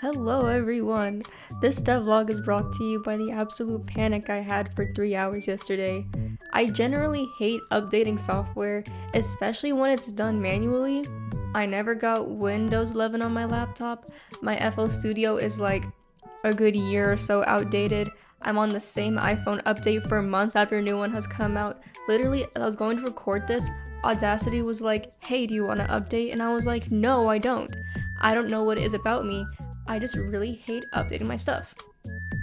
Hello everyone! This devlog is brought to you by the absolute panic I had for 3 hours yesterday. I generally hate updating software, especially when it's done manually. I never got Windows 11 on my laptop. My FL Studio is like a good year or so outdated. I'm on the same iPhone update for months after a new one has come out. Literally, as I was going to record this, Audacity was like, hey, do you want to update? And I was like, no, I don't. I don't know what it is about me. I just really hate updating my stuff.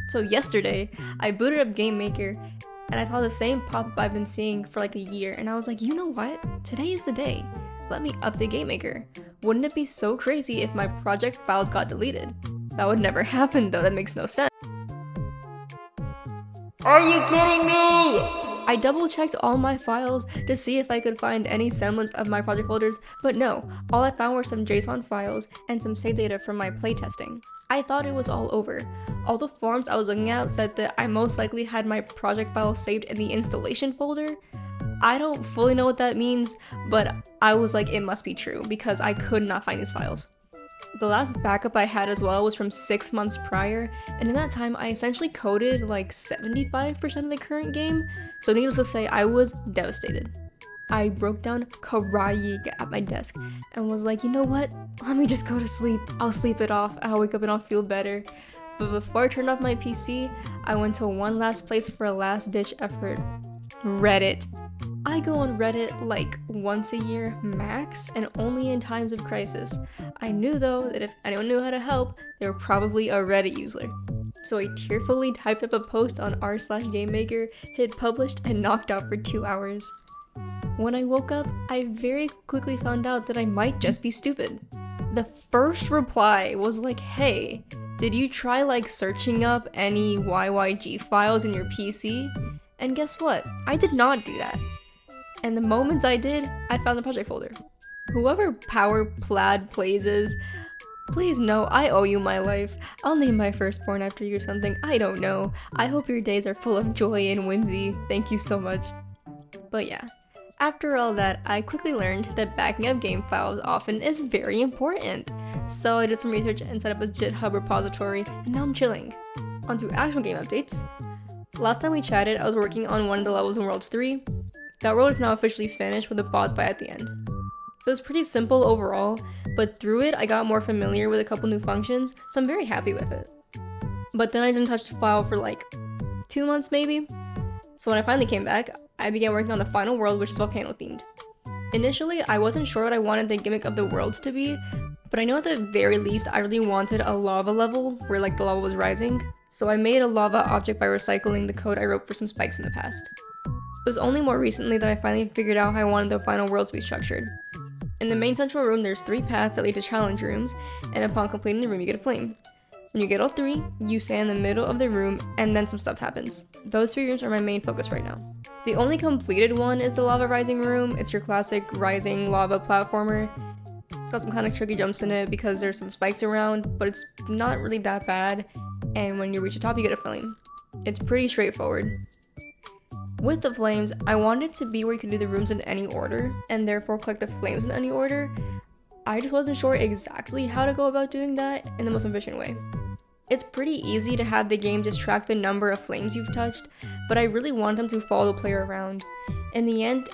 So yesterday, I booted up Game Maker and I saw the same pop-up I've been seeing for like a year, and I was like, you know what? Today is the day. Let me update Game Maker. Wouldn't it be so crazy if my project files got deleted? That would never happen though, that makes no sense. Are you kidding me? I double checked all my files to see if I could find any semblance of my project folders, but no, all I found were some JSON files and some save data from my playtesting. I thought it was all over. All the forums I was looking at said that I most likely had my project files saved in the installation folder. I don't fully know what that means, but I was like, it must be true because I could not find these files. The last backup I had as well was from 6 months prior, and in that time I essentially coded like 75% of the current game, so needless to say, I was devastated. I broke down crying at my desk and was like, you know what, let me just go to sleep, I'll sleep it off, I'll wake up and I'll feel better. But before I turned off my PC, I went to one last place for a last ditch effort: Reddit. I go on Reddit like once a year max, and only in times of crisis. I knew though that if anyone knew how to help, they were probably a Reddit user. So I tearfully typed up a post on r/GameMaker, hit published, and knocked out for 2 hours. When I woke up, I very quickly found out that I might just be stupid. The first reply was like, hey, did you try like searching up any YYG files in your PC? And guess what? I did not do that. And the moment I did, I found the project folder. Whoever Power Plaid Plays is, please know I owe you my life. I'll name my firstborn after you or something, I don't know. I hope your days are full of joy and whimsy. Thank you so much. But yeah, after all that, I quickly learned that backing up game files often is very important. So I did some research and set up a GitHub repository, and now I'm chilling. Onto actual game updates. Last time we chatted, I was working on one of the levels in Worlds 3. That world is now officially finished with a boss fight at the end. It was pretty simple overall, but through it I got more familiar with a couple new functions, so I'm very happy with it. But then I didn't touch the file for like 2 months maybe. So when I finally came back, I began working on the final world, which is volcano themed. Initially, I wasn't sure what I wanted the gimmick of the worlds to be, but I know at the very least I really wanted a lava level where like the lava was rising. So I made a lava object by recycling the code I wrote for some spikes in the past. It was only more recently that I finally figured out how I wanted the final world to be structured. In the main central room, there's 3 paths that lead to challenge rooms, and upon completing the room, you get a flame. When you get all 3, you stand in the middle of the room, and then some stuff happens. Those 3 rooms are my main focus right now. The only completed one is the lava rising room. It's your classic rising lava platformer. It's got some kind of tricky jumps in it because there's some spikes around, but it's not really that bad, and when you reach the top, you get a flame. It's pretty straightforward. With the flames, I wanted it to be where you could do the rooms in any order, and therefore collect the flames in any order. I just wasn't sure exactly how to go about doing that in the most efficient way. It's pretty easy to have the game just track the number of flames you've touched, but I really want them to follow the player around. In the end,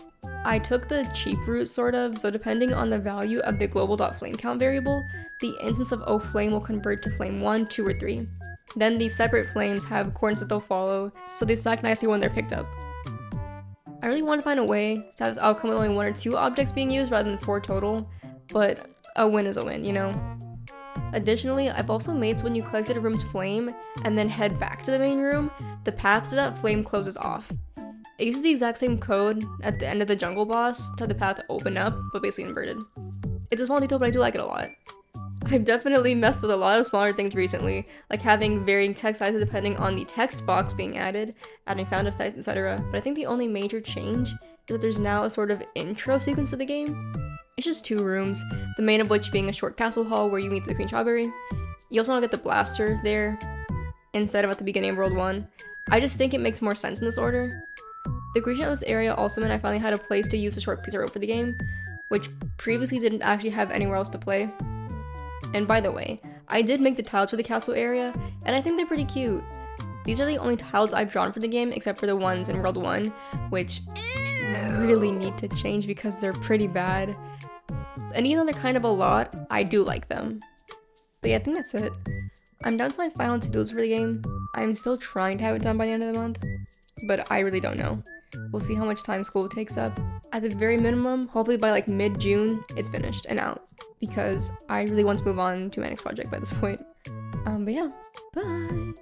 I took the cheap route sort of, so depending on the value of the global.flamecount variable, the instance of O-flame will convert to flame 1, 2, or 3. Then these separate flames have coordinates that they'll follow, so they stack nicely when they're picked up. I really want to find a way to have this outcome with only 1 or 2 objects being used rather than 4 total, but a win is a win, you know? Additionally, I've also made so when you collected a room's flame and then head back to the main room, the path to that flame closes off. It uses the exact same code at the end of the jungle boss to have the path open up, but basically inverted. It's a small detail, but I do like it a lot. I've definitely messed with a lot of smaller things recently, like having varying text sizes depending on the text box being added, adding sound effects, etc. But I think the only major change is that there's now a sort of intro sequence to the game. It's just 2 rooms, the main of which being a short castle hall where you meet the Queen Strawberry. You also want to get the blaster there, instead of at the beginning of World 1. I just think it makes more sense in this order. The creation of this area also meant I finally had a place to use a short piece of rope for the game, which previously didn't actually have anywhere else to play. And by the way, I did make the tiles for the castle area, and I think they're pretty cute. These are the only tiles I've drawn for the game, except for the ones in World 1, which I really need to change because they're pretty bad. And even though they're kind of a lot, I do like them. But yeah, I think that's it. I'm down to my final to-dos for the game. I'm still trying to have it done by the end of the month, but I really don't know. We'll see how much time school takes up. At the very minimum, hopefully by like mid-June, it's finished and out, because I really want to move on to my next project by this point. But yeah, bye!